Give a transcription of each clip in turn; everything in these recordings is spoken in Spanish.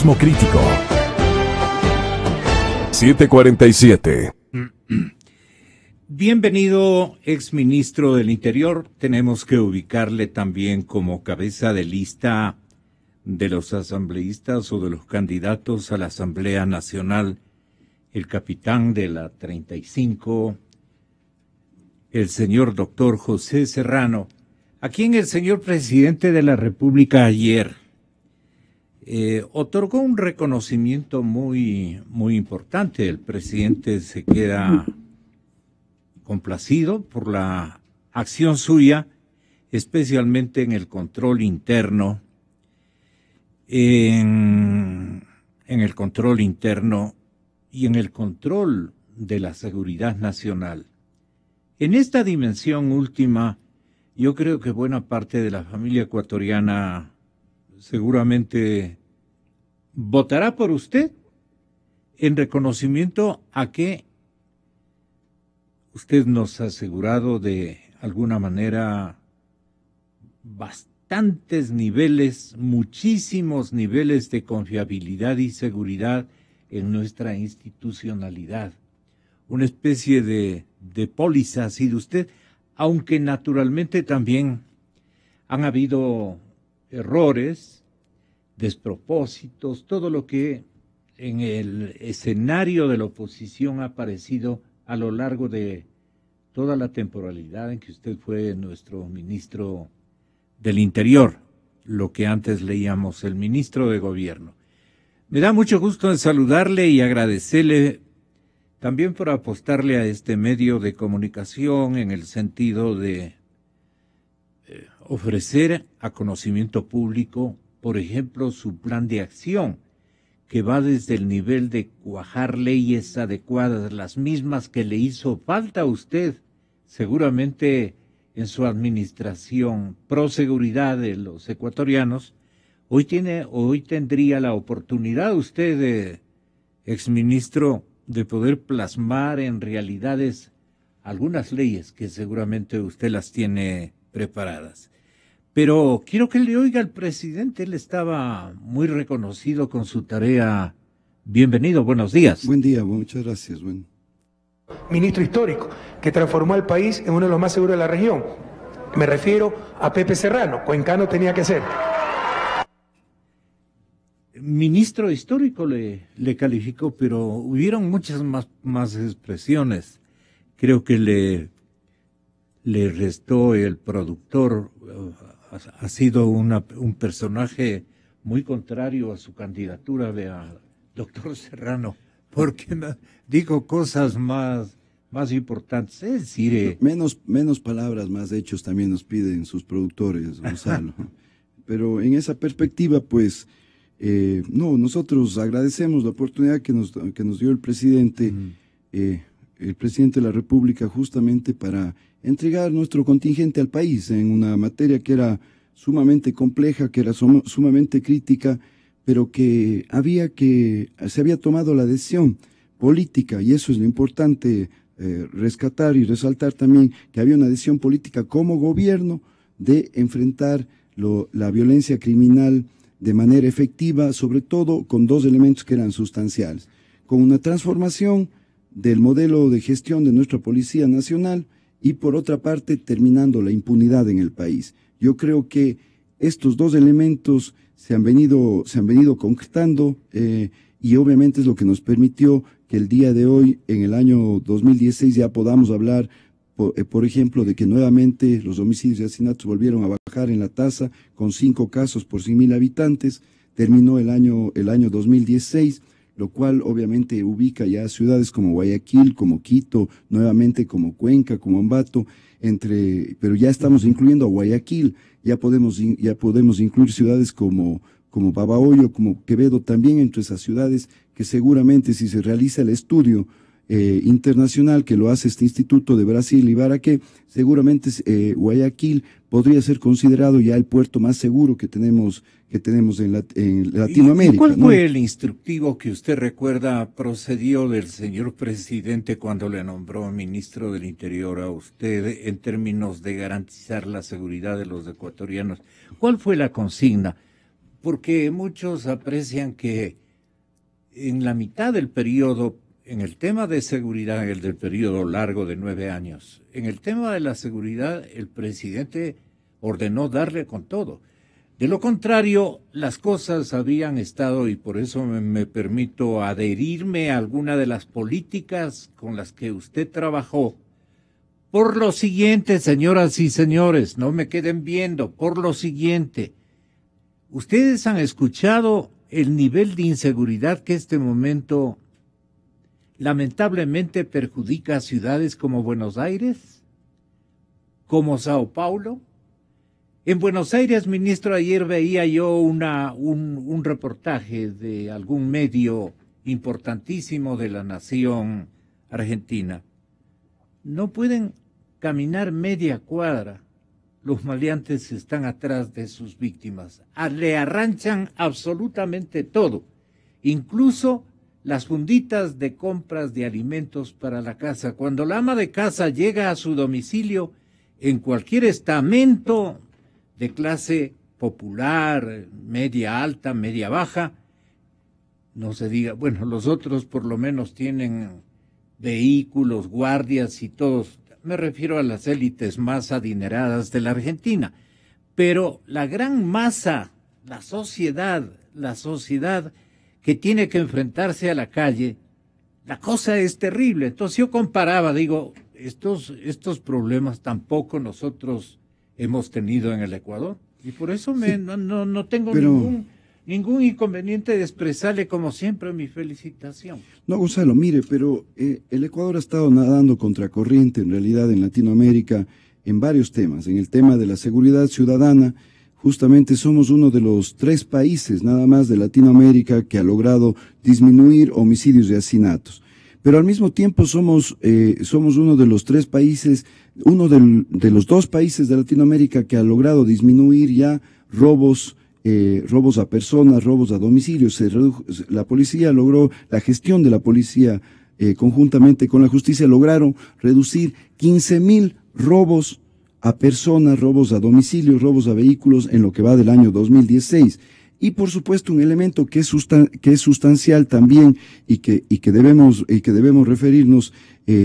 Periodismo crítico. 747. Bienvenido, exministro del Interior. Tenemos que ubicarle también como cabeza de lista de los asambleístas o de los candidatos a la Asamblea Nacional, el capitán de la 35, el señor doctor José Serrano, a quien el señor presidente de la República ayer otorgó un reconocimiento muy importante. El presidente se queda complacido por la acción suya, especialmente en el control interno, en el control interno y en el control de la seguridad nacional. En esta dimensión última, yo creo que buena parte de la familia ecuatoriana seguramente votará por usted en reconocimiento a que usted nos ha asegurado de alguna manera bastantes niveles, muchísimos niveles de confiabilidad y seguridad en nuestra institucionalidad. Una especie de póliza ha sido usted, aunque naturalmente también han habido errores, despropósitos, todo lo que en el escenario de la oposición ha aparecido a lo largo de toda la temporalidad en que usted fue nuestro ministro del Interior, lo que antes leíamos el ministro de Gobierno. Me da mucho gusto en saludarle y agradecerle también por apostarle a este medio de comunicación en el sentido de ofrecer a conocimiento público, por ejemplo, su plan de acción, que va desde el nivel de cuajar leyes adecuadas, las mismas que le hizo falta a usted, seguramente en su administración pro seguridad de los ecuatorianos. Hoy tendría la oportunidad usted, exministro, de poder plasmar en realidades algunas leyes que seguramente usted las tiene preparadas. Pero quiero que le oiga al presidente, él estaba muy reconocido con su tarea. Bienvenido, buenos días. Buen día, muchas gracias. Ministro histórico, que transformó al país en uno de los más seguros de la región. Me refiero a Pepe Serrano, cuencano tenía que ser. Ministro histórico le calificó, pero hubieron muchas más expresiones. Creo que le restó el productor. Ha sido un personaje muy contrario a su candidatura, doctor Serrano, porque digo cosas más importantes. Es decir, menos palabras, más hechos también nos piden sus productores, Gonzalo. Pero en esa perspectiva, pues, nosotros agradecemos la oportunidad que nos dio el presidente de la República, justamente para entregar nuestro contingente al país en una materia que era sumamente compleja, que era sumamente crítica, pero que se había tomado la decisión política, y eso es lo importante, rescatar y resaltar también que había una decisión política como gobierno de enfrentar la violencia criminal de manera efectiva, sobre todo con dos elementos que eran sustanciales, con una transformación del modelo de gestión de nuestra Policía Nacional y por otra parte terminando la impunidad en el país. Yo creo que estos dos elementos se han venido concretando y obviamente es lo que nos permitió que el día de hoy, en el año 2016, ya podamos hablar, por ejemplo, de que nuevamente los homicidios y asesinatos volvieron a bajar en la tasa, con 5 casos por 100.000 habitantes. Terminó el año 2016, lo cual obviamente ubica ya ciudades como Guayaquil, como Quito, nuevamente como Cuenca, como Ambato, pero ya estamos incluyendo a Guayaquil, ya podemos incluir ciudades como Babahoyo, como Quevedo también entre esas ciudades, que seguramente si se realiza el estudio internacional que lo hace este Instituto de Brasil, Ibarraqué, seguramente Guayaquil podría ser considerado ya el puerto más seguro que tenemos en Latinoamérica. ¿Y cuál fue el instructivo que usted recuerda procedió del señor presidente cuando le nombró ministro del Interior a usted en términos de garantizar la seguridad de los ecuatorianos? ¿Cuál fue la consigna? porque muchos aprecian que en la mitad del periodo, en el tema de seguridad, el del periodo largo de 9 años, en el tema de la seguridad, el presidente ordenó darle con todo. De lo contrario, las cosas habrían estado, y por eso me permito adherirme a alguna de las políticas con las que usted trabajó. Por lo siguiente, señoras y señores, no me queden viendo, por lo siguiente, ustedes han escuchado el nivel de inseguridad que este momento lamentablemente perjudica a ciudades como Buenos Aires, como Sao Paulo. En Buenos Aires, ministro, ayer veía yo un reportaje de algún medio importantísimo de la nación argentina. No pueden caminar media cuadra. Los maleantes están atrás de sus víctimas. Le arranchan absolutamente todo, incluso las funditas de compras de alimentos para la casa. Cuando la ama de casa llega a su domicilio, en cualquier estamento de clase popular, media alta, media baja, no se diga, bueno, los otros por lo menos tienen vehículos, guardias y todos. Me refiero a las élites más adineradas de la Argentina. Pero la gran masa, la sociedad que tiene que enfrentarse a la calle, la cosa es terrible. Entonces yo comparaba, digo, estos problemas tampoco nosotros hemos tenido en el Ecuador. Y por eso Sí, no tengo ningún inconveniente de expresarle, como siempre, mi felicitación. No, Gonzalo, mire, pero el Ecuador ha estado nadando contracorriente en realidad en Latinoamérica en varios temas. En el tema de la seguridad ciudadana, justamente somos uno de los 3 países nada más de Latinoamérica que ha logrado disminuir homicidios y asesinatos. Pero al mismo tiempo somos uno de los 3 países, de los 2 países de Latinoamérica que ha logrado disminuir ya robos a personas, robos a domicilio. La policía logró, la gestión de la policía conjuntamente con la justicia lograron reducir 15,000 robos a personas, robos a domicilio, robos a vehículos en lo que va del año 2016. Y por supuesto un elemento que es sustancial también y que debemos referirnos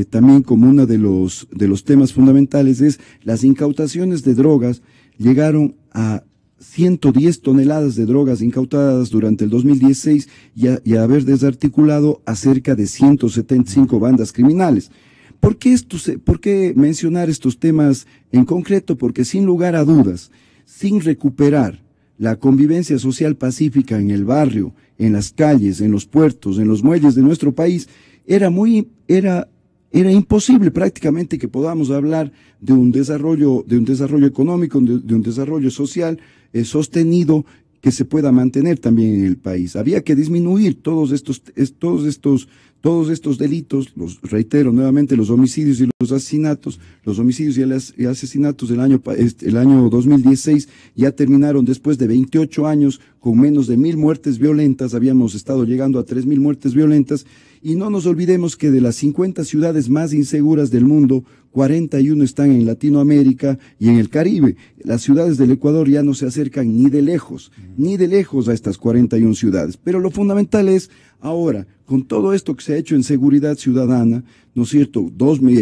también como uno de los temas fundamentales es las incautaciones de drogas. Llegaron a 110 toneladas de drogas incautadas durante el 2016 y a haber desarticulado a cerca de 175 bandas criminales. ¿Por qué mencionar estos temas en concreto? Porque sin lugar a dudas, sin recuperar la convivencia social pacífica en el barrio, en las calles, en los puertos, en los muelles de nuestro país, era imposible prácticamente que podamos hablar de un desarrollo económico, de un desarrollo social sostenido que se pueda mantener también en el país. Había que disminuir todos estos delitos, reitero nuevamente, los homicidios y los asesinatos. Los homicidios y asesinatos del año 2016 ya terminaron después de 28 años con menos de 1,000 muertes violentas. Habíamos estado llegando a 3,000 muertes violentas. Y no nos olvidemos que de las 50 ciudades más inseguras del mundo, 41 están en Latinoamérica y en el Caribe. Las ciudades del Ecuador ya no se acercan ni de lejos a estas 41 ciudades. Pero lo fundamental es, ahora, con todo esto que se ha hecho en seguridad ciudadana, ¿no es cierto?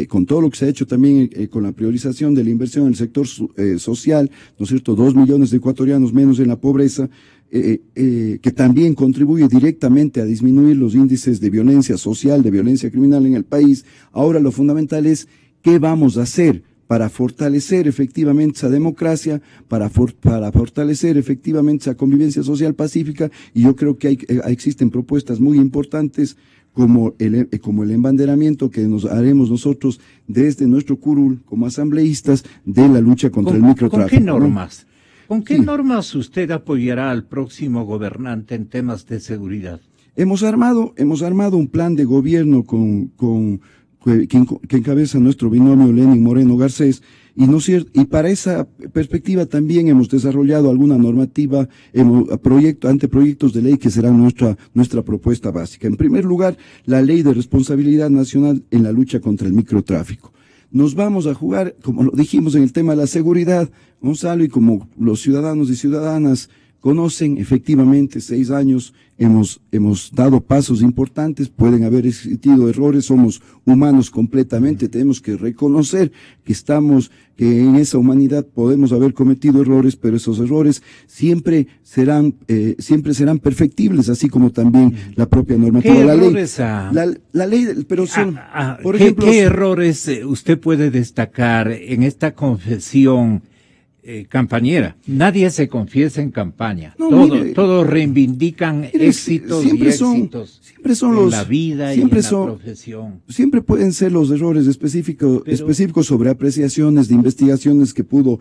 Con todo lo que se ha hecho también con la priorización de la inversión en el sector social, ¿no es cierto? 2 millones de ecuatorianos menos en la pobreza, que también contribuye directamente a disminuir los índices de violencia social, de violencia criminal en el país. Ahora lo fundamental es qué vamos a hacer para fortalecer efectivamente esa democracia, para fortalecer efectivamente esa convivencia social pacífica, y yo creo que existen propuestas muy importantes como el embanderamiento que nos haremos nosotros desde nuestro curul como asambleístas de la lucha contra el microtráfico. ¿Con qué normas? ¿No? ¿Con qué normas usted apoyará al próximo gobernante en temas de seguridad? Hemos armado un plan de gobierno que encabeza nuestro binomio Lenin Moreno Garcés, y para esa perspectiva también hemos desarrollado alguna normativa, anteproyectos de ley que serán nuestra propuesta básica. En primer lugar, la Ley de Responsabilidad Nacional en la lucha contra el microtráfico. Nos vamos a jugar, como lo dijimos en el tema de la seguridad, Gonzalo, y como los ciudadanos y ciudadanas conocen efectivamente 6 años, hemos dado pasos importantes, pueden haber existido errores, somos humanos completamente, tenemos que reconocer que en esa humanidad podemos haber cometido errores, pero esos errores siempre serán perfectibles, así como también la propia normativa. ¿Qué la errores ley, la ley, pero son, por ¿qué, ejemplo, qué errores usted puede destacar en esta confesión campañera? Nadie se confiesa en campaña. No, todos reivindican éxitos y éxitos en la vida y en la profesión. Siempre pueden ser los errores específicos sobre apreciaciones de investigaciones que pudo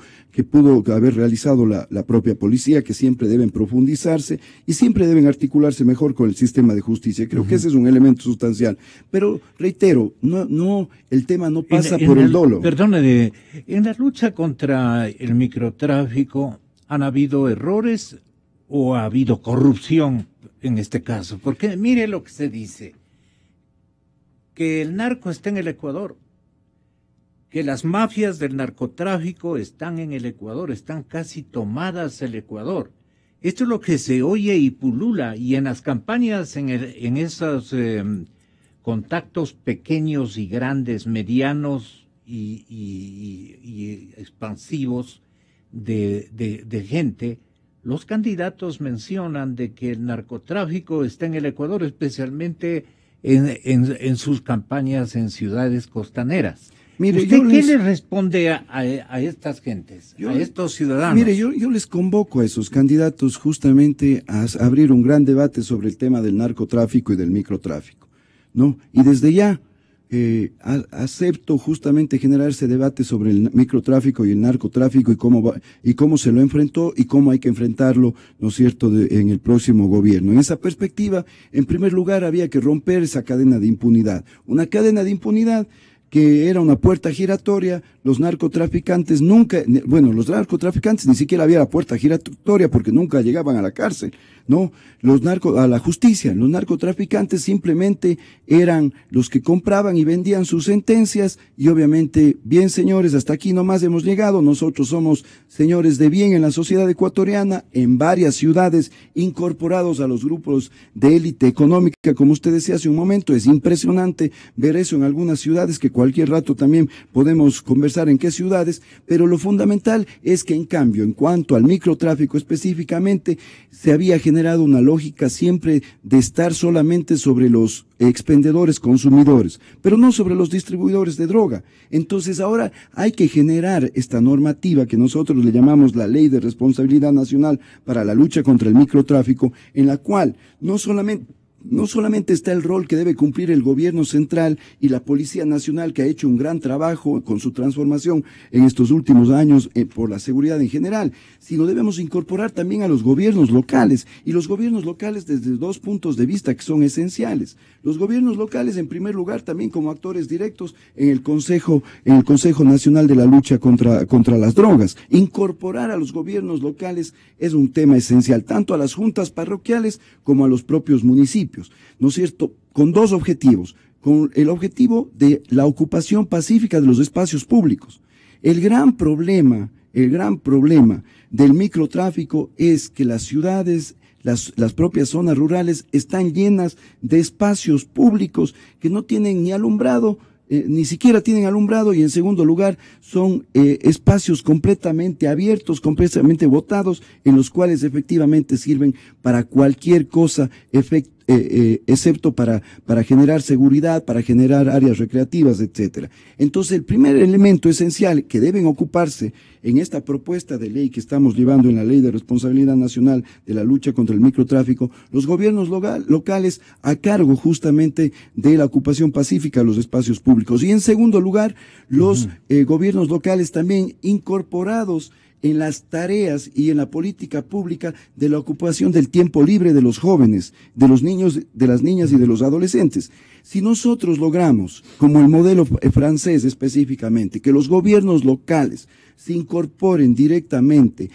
haber realizado la propia policía, que siempre deben profundizarse y siempre deben articularse mejor con el sistema de justicia. Creo que ese es un elemento sustancial. Pero reitero, el tema no pasa por el dolo. Perdone, en la lucha contra el microtráfico, ¿han habido errores o ha habido corrupción en este caso? Porque mire lo que se dice, que el narco está en el Ecuador, que las mafias del narcotráfico están en el Ecuador, están casi tomadas el Ecuador. Esto es lo que se oye y pulula, y en las campañas, en esos contactos pequeños y grandes, medianos y expansivos de gente, los candidatos mencionan de que el narcotráfico está en el Ecuador, especialmente en sus campañas en ciudades costaneras. Mire, ¿Usted qué le responde a estas gentes, a estos ciudadanos? Mire, yo les convoco a esos candidatos justamente a abrir un gran debate sobre el tema del narcotráfico y del microtráfico, ¿no? Y desde ya acepto justamente generar ese debate sobre el microtráfico y el narcotráfico y cómo se lo enfrentó y cómo hay que enfrentarlo, ¿no es cierto?, en el próximo gobierno. En esa perspectiva, en primer lugar, había que romper esa cadena de impunidad. Una cadena de impunidad que era una puerta giratoria. Los narcotraficantes ni siquiera había la puerta giratoria porque nunca llegaban a la cárcel, ¿no? A la justicia. Los narcotraficantes simplemente eran los que compraban y vendían sus sentencias y obviamente, bien señores, hasta aquí nomás hemos llegado. Nosotros somos señores de bien en la sociedad ecuatoriana, en varias ciudades, incorporados a los grupos de élite económica, como usted decía hace un momento. Es impresionante ver eso en algunas ciudades, que cualquier rato también podemos conversar en qué ciudades, pero lo fundamental es que en cambio, en cuanto al microtráfico específicamente, se había generado una lógica siempre de estar solamente sobre los expendedores consumidores, pero no sobre los distribuidores de droga. Entonces ahora hay que generar esta normativa que nosotros le llamamos la Ley de Responsabilidad Nacional para la lucha contra el microtráfico, en la cual no solamente está el rol que debe cumplir el gobierno central y la Policía Nacional, que ha hecho un gran trabajo con su transformación en estos últimos años por la seguridad en general, sino debemos incorporar también a los gobiernos locales, y los gobiernos locales desde 2 puntos de vista que son esenciales. Los gobiernos locales, en primer lugar, también como actores directos en el Consejo Nacional de la Lucha contra las Drogas. Incorporar a los gobiernos locales es un tema esencial, tanto a las juntas parroquiales como a los propios municipios, ¿no es cierto?, con 2 objetivos. Con el objetivo de la ocupación pacífica de los espacios públicos. El gran problema del microtráfico es que las ciudades, las propias zonas rurales están llenas de espacios públicos que no tienen ni alumbrado, ni siquiera tienen alumbrado, y en segundo lugar son espacios completamente abiertos, completamente botados, en los cuales efectivamente sirven para cualquier cosa, excepto para generar seguridad, para generar áreas recreativas, etcétera. Entonces, el primer elemento esencial que deben ocuparse en esta propuesta de ley que estamos llevando en la Ley de Responsabilidad Nacional de la lucha contra el microtráfico, los gobiernos locales a cargo justamente de la ocupación pacífica de los espacios públicos. Y en segundo lugar, los gobiernos locales también incorporados en las tareas y en la política pública de la ocupación del tiempo libre de los jóvenes, de los niños, de las niñas y de los adolescentes. Si nosotros logramos, como el modelo francés específicamente, que los gobiernos locales se incorporen directamente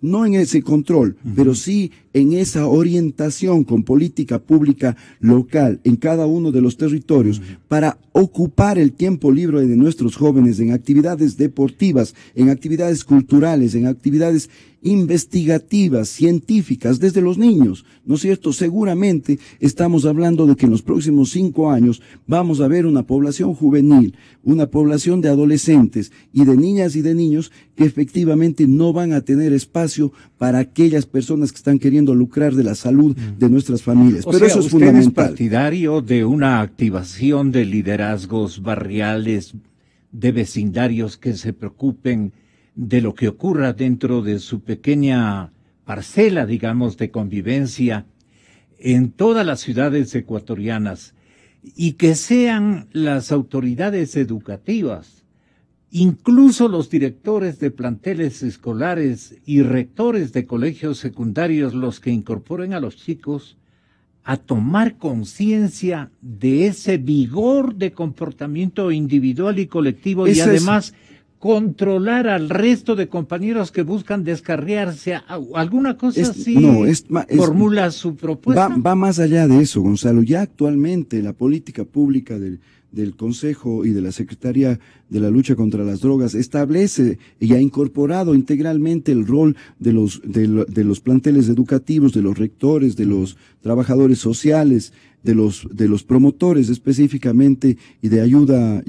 no en ese control, pero sí en esa orientación con política pública local en cada uno de los territorios, para ocupar el tiempo libre de nuestros jóvenes en actividades deportivas, en actividades culturales, en actividades investigativas, científicas, desde los niños, ¿no es cierto? Seguramente estamos hablando de que en los próximos 5 años vamos a ver una población juvenil, una población de adolescentes y de niñas y de niños que efectivamente no van a tener espacio para aquellas personas que están queriendo lucrar de la salud de nuestras familias. O Pero sea, eso es usted fundamental. es partidario de una activación de liderazgos barriales, de vecindarios que se preocupen de lo que ocurra dentro de su pequeña parcela, digamos, de convivencia en todas las ciudades ecuatorianas, y que sean las autoridades educativas, incluso los directores de planteles escolares y rectores de colegios secundarios, los que incorporen a los chicos a tomar conciencia de ese vigor de comportamiento individual y colectivo, y además controlar al resto de compañeros que buscan descarriarse, alguna cosa así. Formula su propuesta. Va más allá de eso, Gonzalo. Ya actualmente la política pública del Consejo y de la Secretaría de la Lucha contra las Drogas establece y ha incorporado integralmente el rol de los planteles educativos, de los rectores, de los trabajadores sociales, de los promotores específicamente y de ayuda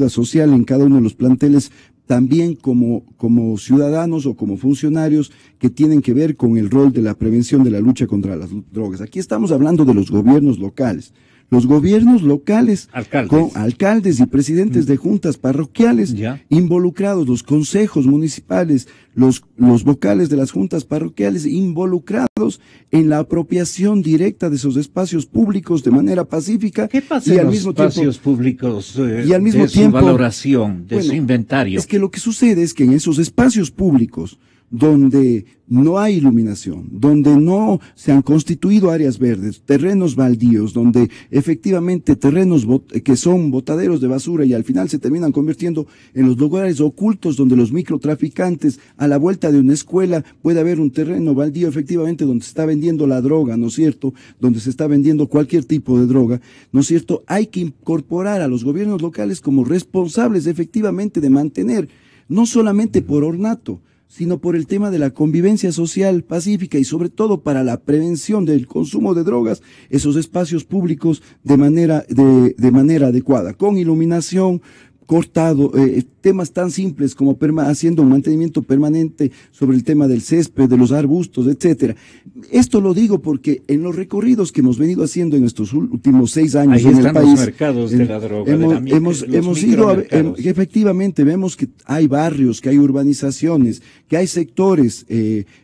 social en cada uno de los planteles, también como ciudadanos o como funcionarios que tienen que ver con el rol de la prevención de la lucha contra las drogas. Aquí estamos hablando de los gobiernos locales. Los gobiernos locales, con alcaldes y presidentes de juntas parroquiales involucrados, los consejos municipales, los vocales de las juntas parroquiales involucrados en la apropiación directa de esos espacios públicos de manera pacífica. ¿Qué pasa en los espacios públicos y al mismo tiempo, su valoración, de su inventario? Es que lo que sucede es que en esos espacios públicos donde no hay iluminación, donde no se han constituido áreas verdes, terrenos baldíos, donde efectivamente terrenos que son botaderos de basura y al final se terminan convirtiendo en los lugares ocultos donde los microtraficantes, a la vuelta de una escuela puede haber un terreno baldío efectivamente donde se está vendiendo la droga, ¿no es cierto?, donde se está vendiendo cualquier tipo de droga, ¿no es cierto? Hay que incorporar a los gobiernos locales como responsables efectivamente de mantener, no solamente por ornato, sino por el tema de la convivencia social pacífica y sobre todo para la prevención del consumo de drogas, esos espacios públicos de manera adecuada, con iluminación, cortado, temas tan simples como haciendo un mantenimiento permanente sobre el tema del césped, de los arbustos, etcétera. Esto lo digo porque en los recorridos que hemos venido haciendo en estos últimos 6 años en el país, los mercados de la droga, hemos ido efectivamente vemos que hay barrios, que hay urbanizaciones, que hay sectores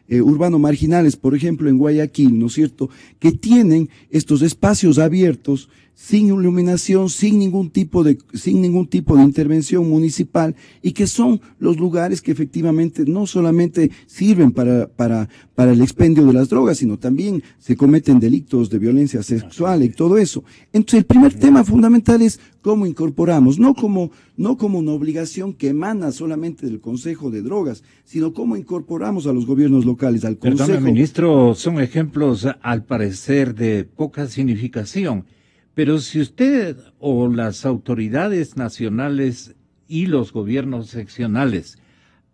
urbano marginales, por ejemplo en Guayaquil, ¿no es cierto?, que tienen estos espacios abiertos sin iluminación, sin ningún tipo de intervención municipal, y que son los lugares que efectivamente no solamente sirven para el expendio de las drogas, sino también se cometen delitos de violencia sexual y todo eso. Entonces el primer tema fundamental es cómo incorporamos, no como una obligación que emana solamente del Consejo de Drogas, sino cómo incorporamos a los gobiernos locales, al Consejo. Perdón, ministro, son ejemplos al parecer de poca significación. Pero si usted o las autoridades nacionales y los gobiernos seccionales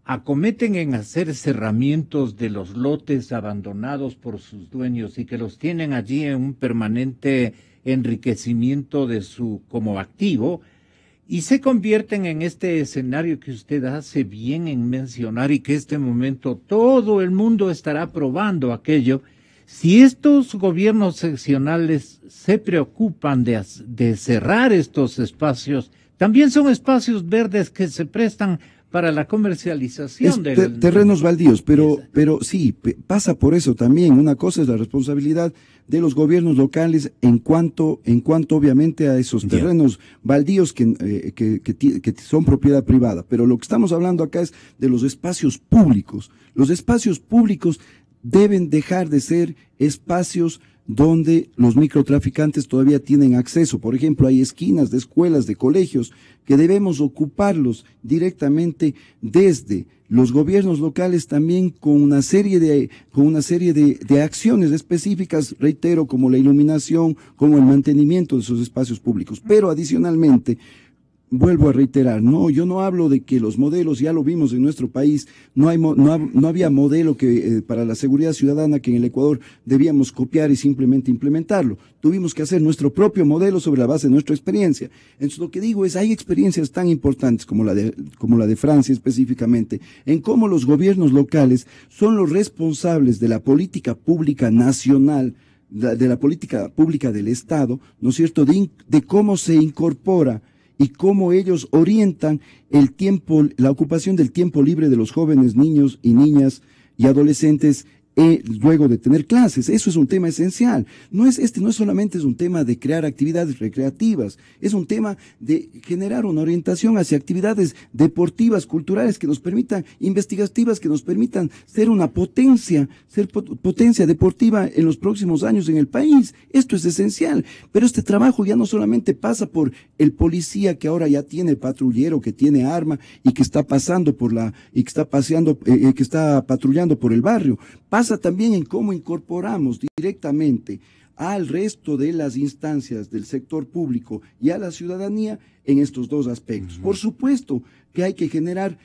acometen en hacer cerramientos de los lotes abandonados por sus dueños y que los tienen allí en un permanente enriquecimiento de como activo, y se convierten en este escenario que usted hace bien en mencionar y que este momento todo el mundo estará probando aquello. Si estos gobiernos seccionales se preocupan de cerrar estos espacios, también son espacios verdes que se prestan para la comercialización de terrenos baldíos, pero sí, pasa por eso también. Una cosa es la responsabilidad de los gobiernos locales en cuanto obviamente a esos terrenos baldíos que son propiedad privada, pero lo que estamos hablando acá es de los espacios públicos. Los espacios públicos deben dejar de ser espacios donde los microtraficantes todavía tienen acceso. Por ejemplo, hay esquinas de escuelas, de colegios, que debemos ocuparlos directamente desde los gobiernos locales, también con una serie de acciones específicas, reitero, como la iluminación, como el mantenimiento de esos espacios públicos. Pero adicionalmente, vuelvo a reiterar, no, yo no hablo de que los modelos, ya lo vimos en nuestro país, no había modelo que para la seguridad ciudadana que en el Ecuador debíamos copiar y simplemente implementarlo. Tuvimos que hacer nuestro propio modelo sobre la base de nuestra experiencia. Entonces lo que digo es, hay experiencias tan importantes como la de Francia específicamente, en cómo los gobiernos locales son los responsables de la política pública nacional, de la política pública del Estado, ¿no es cierto?, de cómo se incorpora y cómo ellos orientan el tiempo, la ocupación del tiempo libre de los jóvenes, niños y niñas y adolescentes luego de tener clases. Eso es un tema esencial. No es solamente es un tema de crear actividades recreativas, es un tema de generar una orientación hacia actividades deportivas, culturales, que nos permitan, investigativas, que nos permitan ser una potencia, potencia deportiva en los próximos años en el país. Esto es esencial. Pero este trabajo ya no solamente pasa por el policía que ahora ya tiene patrullero, que tiene arma y que está pasando y que está patrullando por el barrio. Pasa también en cómo incorporamos directamente al resto de las instancias del sector público y a la ciudadanía en estos dos aspectos. Por supuesto que hay que generar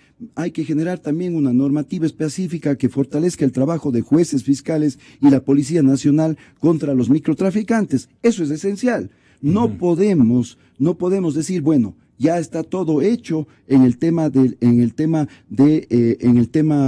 también una normativa específica que fortalezca el trabajo de jueces, fiscales y la Policía Nacional contra los microtraficantes. Eso es esencial. No podemos decir, bueno, ya está todo hecho en el tema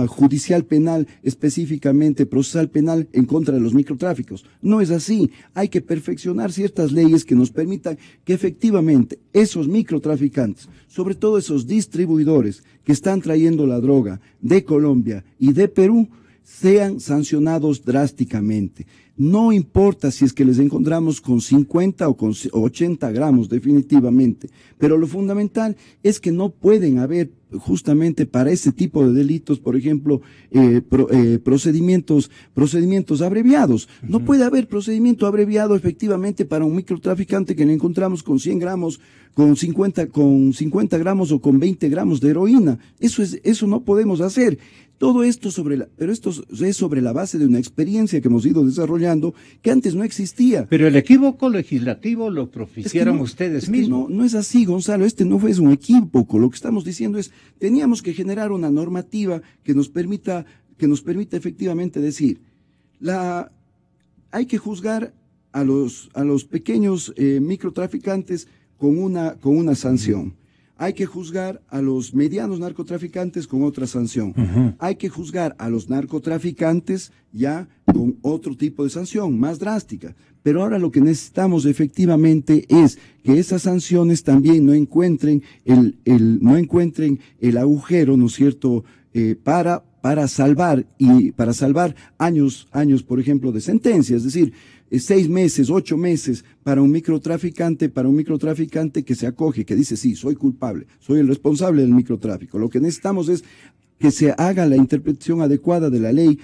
judicial penal, específicamente procesal penal en contra de los microtráficos. No es así. Hay que perfeccionar ciertas leyes que nos permitan que efectivamente esos microtraficantes, sobre todo esos distribuidores que están trayendo la droga de Colombia y de Perú, sean sancionados drásticamente. No importa si es que les encontramos con 50 o con 80 gramos definitivamente, pero lo fundamental es que no pueden haber justamente para ese tipo de delitos, por ejemplo, procedimientos abreviados. No puede haber procedimiento abreviado efectivamente para un microtraficante que le encontramos con 100 gramos, con 50 gramos o con 20 gramos de heroína. Eso no podemos hacer. Todo esto pero esto es sobre la base de una experiencia que hemos ido desarrollando que antes no existía. Pero el equívoco legislativo lo propiciaron ustedes mismos. No es así, Gonzalo, no fue un equívoco. Lo que estamos diciendo es, teníamos que generar una normativa que nos permita efectivamente decir, hay que juzgar a los pequeños microtraficantes con una sanción. Hay que juzgar a los medianos narcotraficantes con otra sanción. Hay que juzgar a los narcotraficantes ya con otro tipo de sanción, más drástica. Pero ahora lo que necesitamos efectivamente es que esas sanciones también no encuentren el agujero, ¿no es cierto?, para salvar años, por ejemplo, de sentencia. Es decir, 6 meses, 8 meses para un microtraficante que se acoge, que dice, sí, soy culpable, soy el responsable del microtráfico. Lo que necesitamos es que se haga la interpretación adecuada de la ley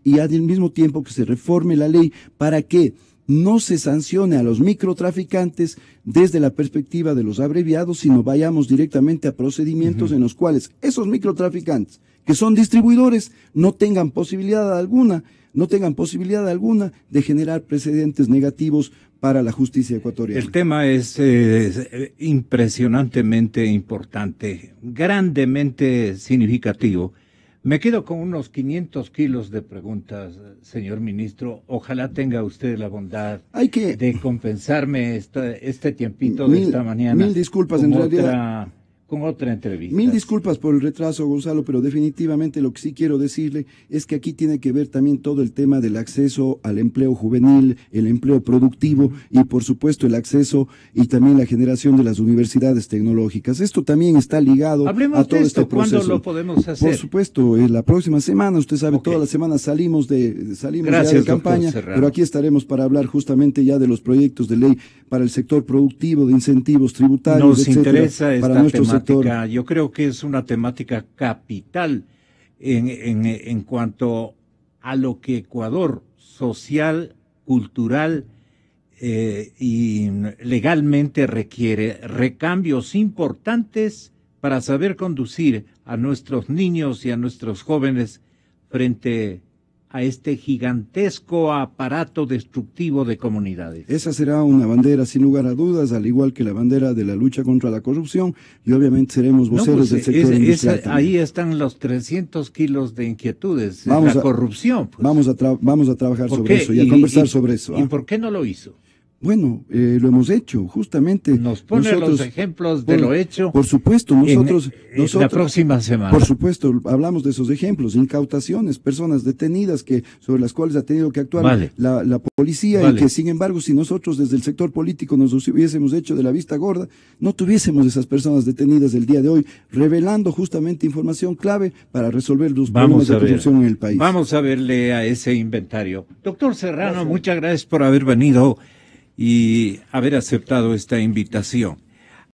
y al mismo tiempo que se reforme la ley para que no se sancione a los microtraficantes desde la perspectiva de los abreviados, sino vayamos directamente a procedimientos en los cuales esos microtraficantes, que son distribuidores, no tengan posibilidad alguna de generar precedentes negativos para la justicia ecuatoriana. El tema es impresionantemente importante, grandemente significativo. Me quedo con unos 500 kilos de preguntas, señor ministro. Ojalá tenga usted la bondad de compensarme este tiempito de esta mañana. Mil disculpas, en realidad. Con otra entrevista. Mil disculpas por el retraso, Gonzalo, pero definitivamente lo que sí quiero decirle es que aquí tiene que ver también todo el tema del acceso al empleo juvenil, el empleo productivo y por supuesto el acceso y también la generación de las universidades tecnológicas. Esto también está ligado Hablemos a todo de esto. este proceso. ¿Cuándo lo podemos hacer? Por supuesto, la próxima semana, usted sabe, todas las semanas salimos Gracias, ya de campaña, pero aquí estaremos para hablar justamente ya de los proyectos de ley para el sector productivo, de incentivos tributarios, Nos etcétera, interesa esta para nuestro temática. sector. Yo creo que es una temática capital en cuanto a lo que Ecuador social, cultural y legalmente requiere. Recambios importantes para saber conducir a nuestros niños y a nuestros jóvenes frente a este gigantesco aparato destructivo de comunidades. Esa será una bandera sin lugar a dudas, al igual que la bandera de la lucha contra la corrupción, y obviamente seremos voceros del sector industrial. Ahí están los 300 kilos de inquietudes, corrupción. Pues. Vamos a trabajar sobre eso y a conversar sobre eso. ¿Y por qué no lo hizo? Bueno, lo hemos hecho, justamente. Nos pone los ejemplos de lo hecho. Por supuesto, nosotros la próxima semana. Por supuesto, hablamos de esos ejemplos, incautaciones, personas detenidas sobre las cuales ha tenido que actuar la policía y que, sin embargo, si nosotros desde el sector político nos hubiésemos hecho de la vista gorda, no tuviésemos esas personas detenidas el día de hoy, revelando justamente información clave para resolver los problemas de corrupción en el país. Vamos a verle a ese inventario. Doctor Serrano, muchas gracias por haber venido y haber aceptado esta invitación.